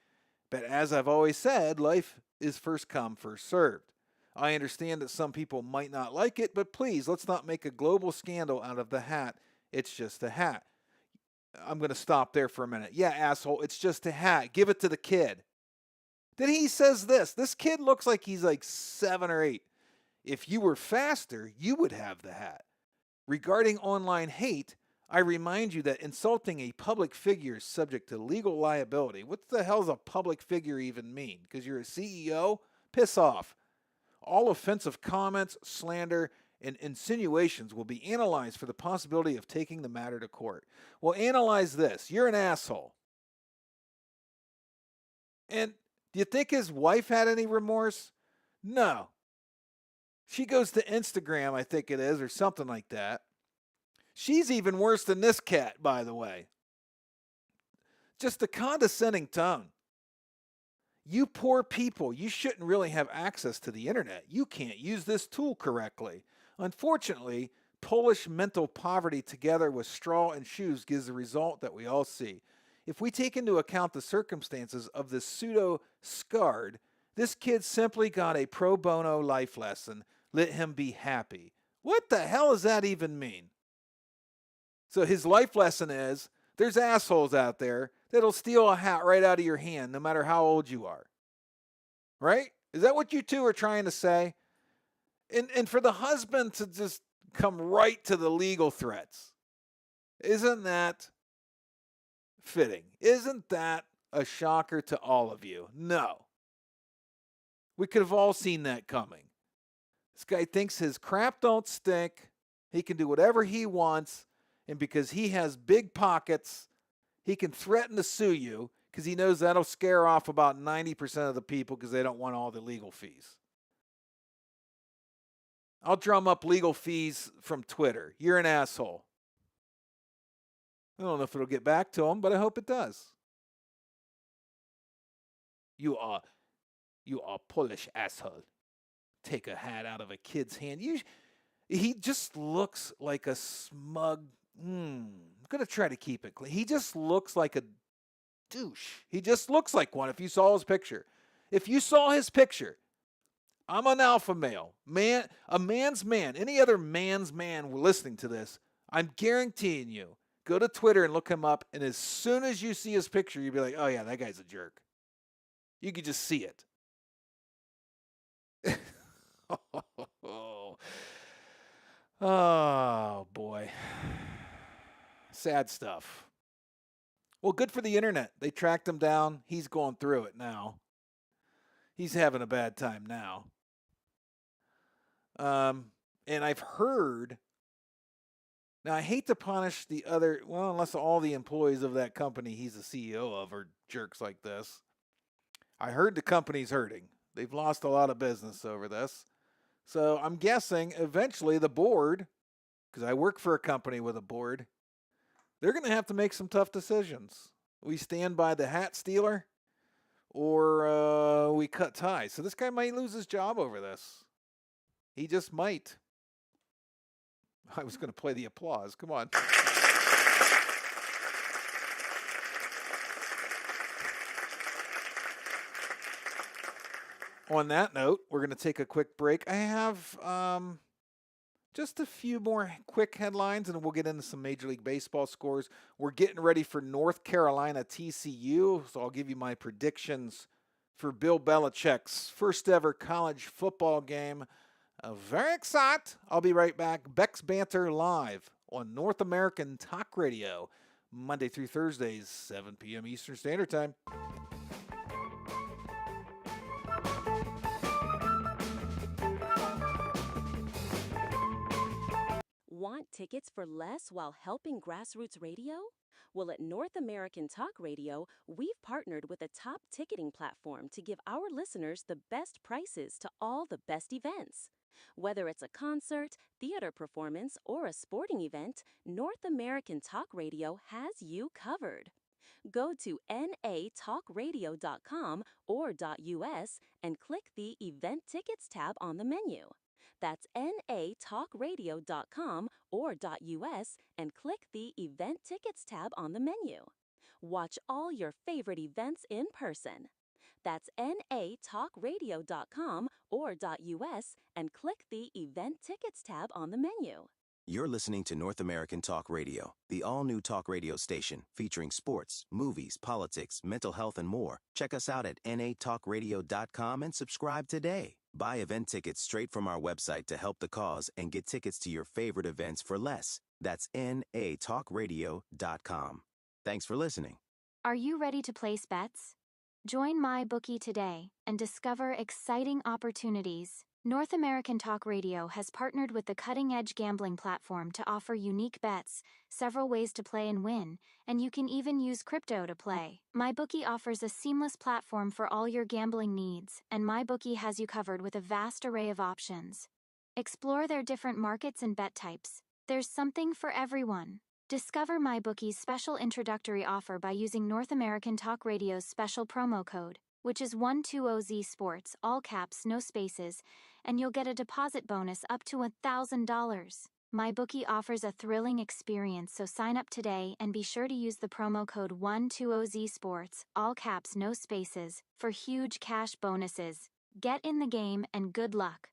But as I've always said, life is first come, first served. I understand that some people might not like it, but please, let's not make a global scandal out of the hat. It's just a hat. I'm going to stop there for a minute. Yeah, asshole, it's just a hat. Give it to the kid. Then he says this kid looks like he's like 7 or 8. If you were faster, you would have the hat. Regarding online hate, I remind you that insulting a public figure is subject to legal liability. What the hell does a public figure even mean? Because you're a CEO? Piss off. All offensive comments, slander, and insinuations will be analyzed for the possibility of taking the matter to court. Well, analyze this. You're an asshole. And do you think his wife had any remorse? No. She goes to Instagram, I think it is, or something like that. She's even worse than this cat, by the way. Just a condescending tone. You poor people, you shouldn't really have access to the internet. You can't use this tool correctly. Unfortunately, Polish mental poverty together with straw and shoes gives the result that we all see. If we take into account the circumstances of this pseudo-scarred, this kid simply got a pro bono life lesson. Let him be happy. What the hell does that even mean? So his life lesson is, there's assholes out there that'll steal a hat right out of your hand, no matter how old you are. Right? Is that what you two are trying to say? And for the husband to just come right to the legal threats, isn't that fitting? Isn't that a shocker to all of you? No. We could have all seen that coming. This guy thinks his crap don't stink. He can do whatever he wants. And because he has big pockets, he can threaten to sue you because he knows that'll scare off about 90% of the people because they don't want all the legal fees. I'll drum up legal fees from Twitter. You're an asshole. I don't know if it'll get back to him, but I hope it does. You are Polish asshole. Take a hat out of a kid's hand. He just looks like a smug. I'm going to try to keep it clean. He just looks like a douche. He just looks like one if you saw his picture. If you saw his picture, I'm an alpha male. Man, a man's man. Any other man's man listening to this, I'm guaranteeing you, go to Twitter and look him up, and as soon as you see his picture, you'll be like, oh yeah, that guy's a jerk. You could just see it. Oh, boy. Sad stuff. Well, good for the internet. They tracked him down. He's going through it now. He's having a bad time now. And I've heard, now I hate to punish the other, well, unless all the employees of that company he's the CEO of are jerks like this. I heard the company's hurting. They've lost a lot of business over this. So I'm guessing eventually the board, because I work for a company with a board, they're going to have to make some tough decisions. We stand by the hat stealer or we cut ties. So this guy might lose his job over this. He just might. I was going to play the applause. Come on. On that note, we're going to take a quick break. I have just a few more quick headlines, and we'll get into some Major League Baseball scores. We're getting ready for North Carolina TCU, so I'll give you my predictions for Bill Belichick's first ever college football game. Very excited. I'll be right back. Beck's Banter live on North American Talk Radio, Monday through Thursdays, 7 p.m. Eastern Standard Time. Want tickets for less while helping grassroots radio? Well, at North American Talk Radio, we've partnered with a top ticketing platform to give our listeners the best prices to all the best events. Whether it's a concert, theater performance, or a sporting event, North American Talk Radio has you covered. Go to natalkradio.com or .us and click the Event Tickets tab on the menu. That's natalkradio.com or .us and click the Event Tickets tab on the menu. Watch all your favorite events in person. That's natalkradio.com or .us and click the Event Tickets tab on the menu. You're listening to North American Talk Radio, the all-new talk radio station featuring sports, movies, politics, mental health, and more. Check us out at natalkradio.com and subscribe today. Buy event tickets straight from our website to help the cause and get tickets to your favorite events for less. That's natalkradio.com. Thanks for listening. Are you ready to place bets? Join MyBookie today and discover exciting opportunities. North American Talk Radio has partnered with the cutting-edge gambling platform to offer unique bets, several ways to play and win, and you can even use crypto to play. MyBookie offers a seamless platform for all your gambling needs, and MyBookie has you covered with a vast array of options. Explore their different markets and bet types. There's something for everyone. Discover MyBookie's special introductory offer by using North American Talk Radio's special promo code, which is 120Z Sports, all caps, no spaces, and you'll get a deposit bonus up to $1,000. MyBookie offers a thrilling experience, so sign up today and be sure to use the promo code 120Z Sports, all caps, no spaces, for huge cash bonuses. Get in the game and good luck.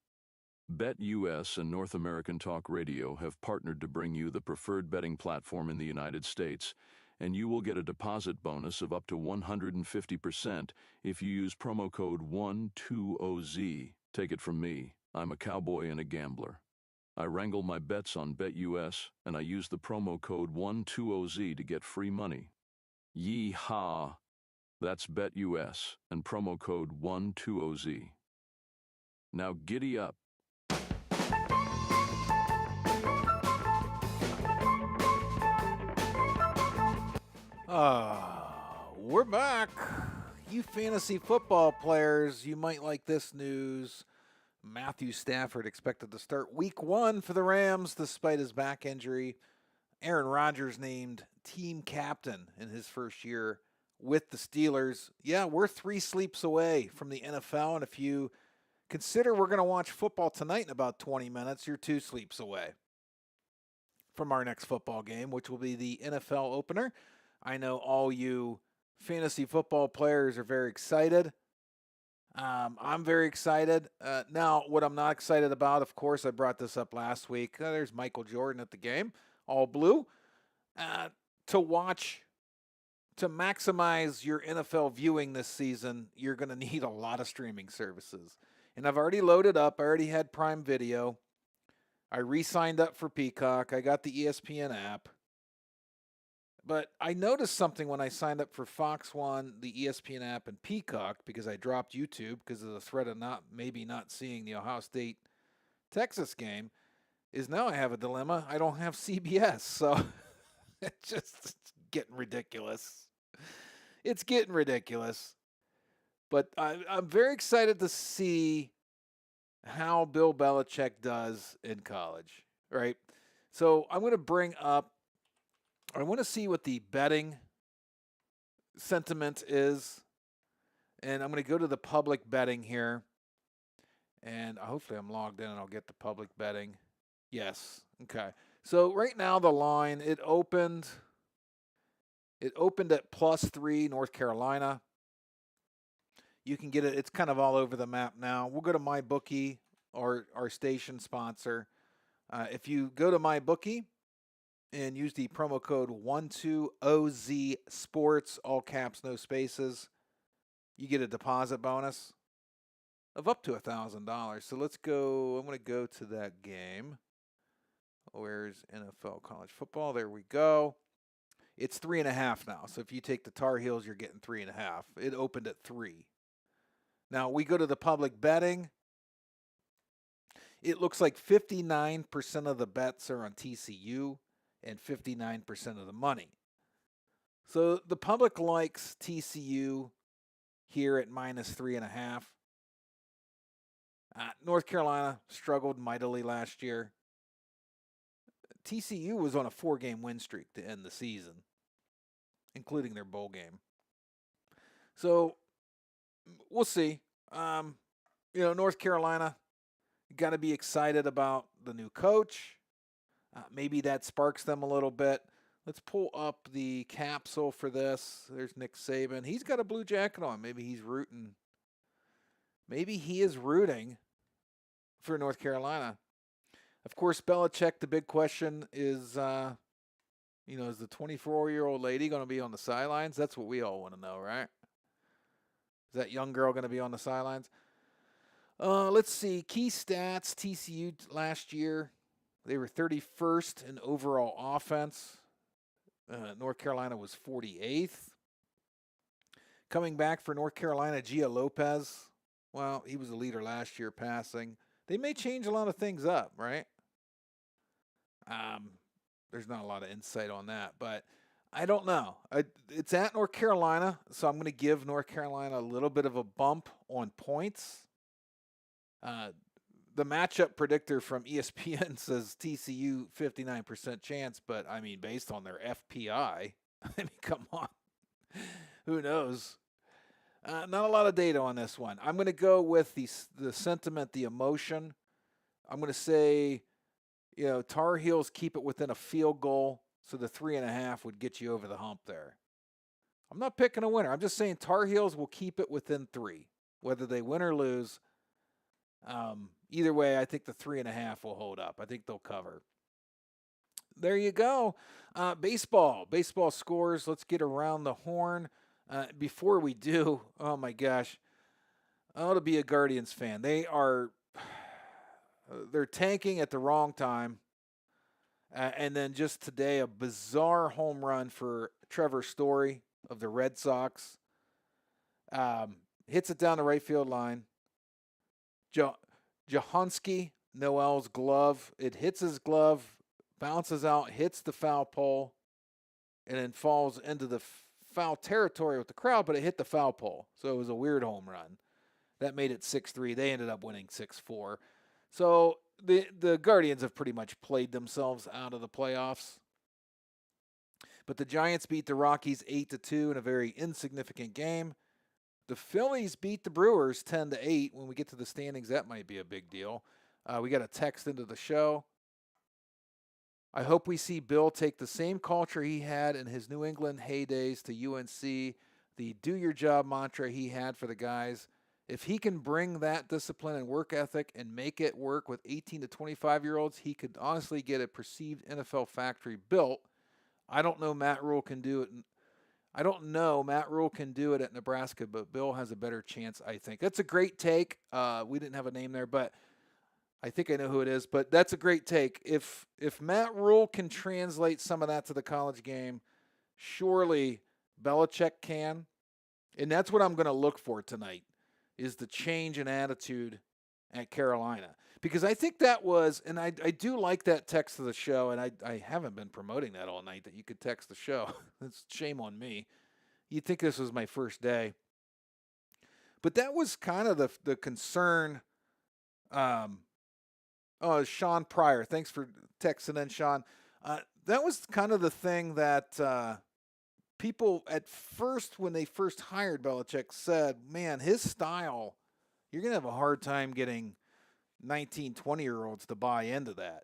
BetUS and North American Talk Radio have partnered to bring you the preferred betting platform in the United States, and you will get a deposit bonus of up to 150% if you use promo code 120Z. Take it from me, I'm a cowboy and a gambler. I wrangle my bets on BetUS, and I use the promo code 120Z to get free money. Yee-haw! That's BetUS and promo code 120Z. Now giddy up. We're back. You fantasy football players, you might like this news. Matthew Stafford expected to start week 1 for the Rams despite his back injury. Aaron Rodgers named team captain in his first year with the Steelers. Yeah, we're 3 sleeps away from the NFL, and if you consider we're going to watch football tonight in about 20 minutes, you're 2 sleeps away from our next football game, which will be the NFL opener. I know all you fantasy football players are very excited. I'm very excited. Now, what I'm not excited about, of course, I brought this up last week. There's Michael Jordan at the game, all blue. To maximize your NFL viewing this season, you're going to need a lot of streaming services. And I've already loaded up. I already had Prime Video. I re-signed up for Peacock. I got the ESPN app. But I noticed something when I signed up for Fox One, the ESPN app, and Peacock, because I dropped YouTube because of the threat of not seeing the Ohio State-Texas game, is now I have a dilemma. I don't have CBS, so it's getting ridiculous. It's getting ridiculous. But I'm very excited to see how Bill Belichick does in college, right? So I'm going to bring up, I want to see what the betting sentiment is. And I'm going to go to the public betting here. And hopefully I'm logged in and I'll get the public betting. Yes. Okay. So right now the line, it opened at +3 North Carolina. You can get it. It's kind of all over the map now. We'll go to MyBookie, our station sponsor. If you go to MyBookie and use the promo code 12OZ Sports, all caps, no spaces, you get a deposit bonus of up to $1,000. So let's go. I'm going to go to that game. Where's NFL college football? There we go. It's 3.5 now. So if you take the Tar Heels, you're getting 3.5. It opened at 3. Now we go to the public betting. It looks like 59% of the bets are on TCU and 59% of the money. So the public likes TCU here at -3.5. North Carolina struggled mightily last year. TCU was on a 4-game win streak to end the season, including their bowl game. So we'll see. North Carolina, got to be excited about the new coach. Maybe that sparks them a little bit. Let's pull up the capsule for this. There's Nick Saban. He's got a blue jacket on. Maybe he's rooting. Maybe he is rooting for North Carolina. Of course, Belichick, the big question is, is the 24-year-old lady going to be on the sidelines? That's what we all want to know, right? Is that young girl going to be on the sidelines? Let's see. Key stats, TCU last year, they were 31st in overall offense. North Carolina was 48th. Coming back for North Carolina, Gia Lopez. Well, he was a leader last year passing. They may change a lot of things up, right? There's not a lot of insight on that, but I don't know. It's at North Carolina, so I'm going to give North Carolina a little bit of a bump on points. The matchup predictor from ESPN says TCU 59% chance, but I mean, based on their FPI, I mean, come on. Who knows? Not a lot of data on this one. I'm going to go with the sentiment, the emotion. I'm going to say, Tar Heels keep it within a field goal, so the 3.5 would get you over the hump there. I'm not picking a winner. I'm just saying Tar Heels will keep it within 3, whether they win or lose. Either way, I think the 3.5 will hold up. I think they'll cover. There you go. Baseball scores. Let's get around the horn. Before we do, oh my gosh, to be a Guardians fan. They're tanking at the wrong time. And then just today, a bizarre home run for Trevor Story of the Red Sox. Hits it down the right field line. Jahanski, Noel's glove. It hits his glove, bounces out, hits the foul pole, and then falls into the foul territory with the crowd, but it hit the foul pole. So it was a weird home run. That made it 6-3. They ended up winning 6-4. So the Guardians have pretty much played themselves out of the playoffs. But the Giants beat the Rockies 8-2 in a very insignificant game. The Phillies beat the Brewers 10-8. When we get to the standings, that might be a big deal. We got a text into the show. I hope we see Bill take the same culture he had in his New England heydays to UNC, the do your job mantra he had for the guys. If he can bring that discipline and work ethic and make it work with 18 to 25-year-olds, he could honestly get a perceived NFL factory built. I don't know Matt Rule can do it. I don't know Matt Rule can do it at Nebraska, but Bill has a better chance, I think. That's a great take. We didn't have a name there, but I think I know who it is. But that's a great take. If Matt Rule can translate some of that to the college game, surely Belichick can. And that's what I'm going to look for tonight, is the change in attitude at Carolina. Because I think that was, and I do like that text to the show, and I haven't been promoting that all night, that you could text the show. It's shame on me. You'd think this was my first day. But that was kind of the concern. Sean Pryor, thanks for texting in, Sean. That was kind of the thing that people at first, when they first hired Belichick, said, man, his style, you're going to have a hard time getting 19, 20-year-olds to buy into that.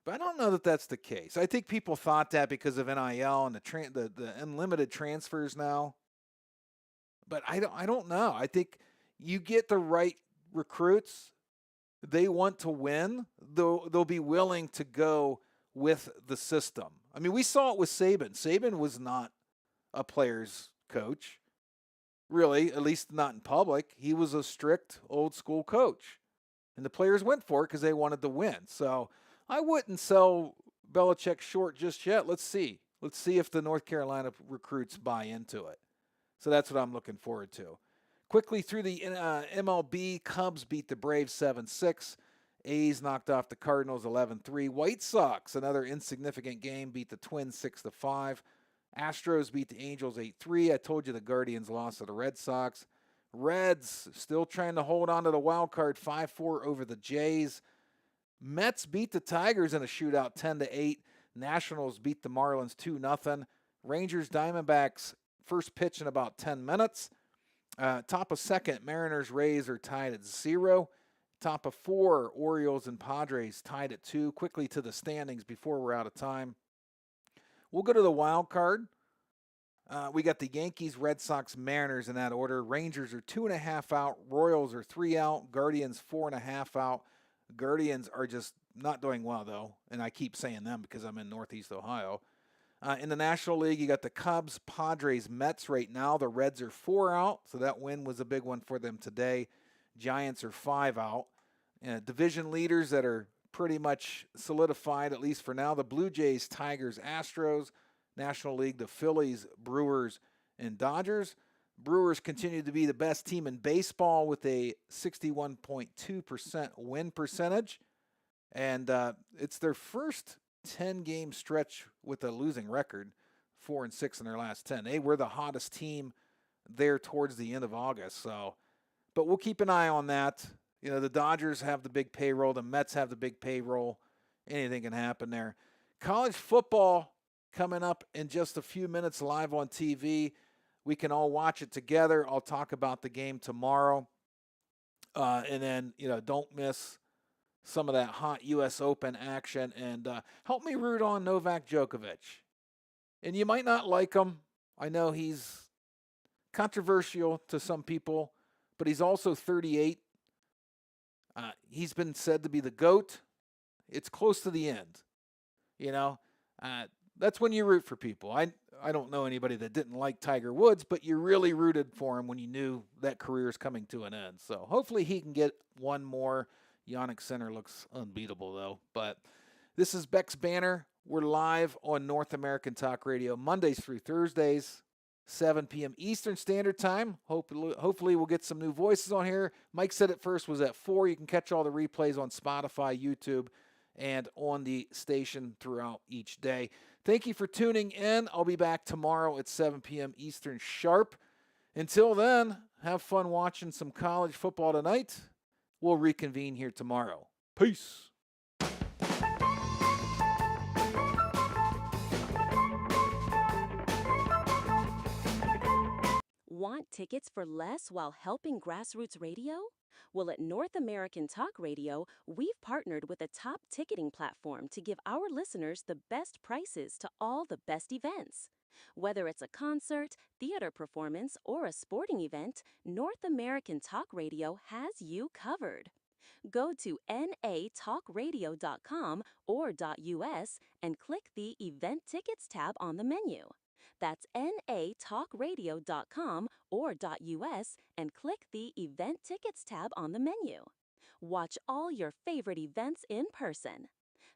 But I don't know that that's the case. I think people thought that because of NIL and the unlimited transfers now. But I don't know. I think you get the right recruits, they want to win, they'll be willing to go with the system. I mean, we saw it with Saban. Saban was not a player's coach, really, at least not in public. He was a strict old school coach. And the players went for it because they wanted to win. So I wouldn't sell Belichick short just yet. Let's see. Let's see if the North Carolina recruits buy into it. So that's what I'm looking forward to. Quickly through the MLB, Cubs beat the Braves 7-6. A's knocked off the Cardinals 11-3. White Sox, another insignificant game, beat the Twins 6-5. Astros beat the Angels 8-3. I told you the Guardians lost to the Red Sox. Reds still trying to hold on to the wild card 5-4 over the Jays. Mets beat the Tigers in a shootout 10-8. Nationals beat the Marlins 2-0. Rangers Diamondbacks first pitch in about 10 minutes. Top of second, Mariners Rays are tied at 0. Top of 4, Orioles and Padres tied at 2. Quickly to the standings before we're out of time. We'll go to the wild card. We got the Yankees, Red Sox, Mariners in that order. Rangers are 2.5 out. Royals are 3 out. Guardians 4.5 out. Guardians are just not doing well, though, and I keep saying them because I'm in Northeast Ohio. In the National League, you got the Cubs, Padres, Mets right now. The Reds are 4 out, so that win was a big one for them today. Giants are 5 out. Division leaders that are pretty much solidified, at least for now, the Blue Jays, Tigers, Astros. National League, the Phillies, Brewers, and Dodgers. Brewers continue to be the best team in baseball with a 61.2% win percentage. And it's their first 10-game stretch with a losing record, 4-6 in their last 10. They were the hottest team there towards the end of August. But we'll keep an eye on that. You know, the Dodgers have the big payroll. The Mets have the big payroll. Anything can happen there. College football coming up in just a few minutes live on TV. We can all watch it together. I'll talk about the game tomorrow. And then, don't miss some of that hot U.S. Open action. And help me root on Novak Djokovic. And you might not like him. I know he's controversial to some people, but he's also 38. He's been said to be the GOAT. It's close to the end. That's when you root for people. I don't know anybody that didn't like Tiger Woods, but you really rooted for him when you knew that career is coming to an end. So hopefully he can get one more. Yannick Sinner looks unbeatable, though. But this is Beck's Banner. We're live on North American Talk Radio Mondays through Thursdays, 7 p.m. Eastern Standard Time. Hopefully we'll get some new voices on here. Mike said it first was at 4. You can catch all the replays on Spotify, YouTube, and on the station throughout each day. Thank you for tuning in. I'll be back tomorrow at 7 p.m. Eastern sharp. Until then, have fun watching some college football tonight. We'll reconvene here tomorrow. Peace. Want tickets for less while helping grassroots radio? Well, at North American Talk Radio, we've partnered with a top ticketing platform to give our listeners the best prices to all the best events. Whether it's a concert, theater performance, or a sporting event, North American Talk Radio has you covered. Go to natalkradio.com or .us and click the Event Tickets tab on the menu. That's natalkradio.com or .us and click the Event Tickets tab on the menu. Watch all your favorite events in person.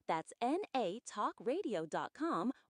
That's natalkradio.com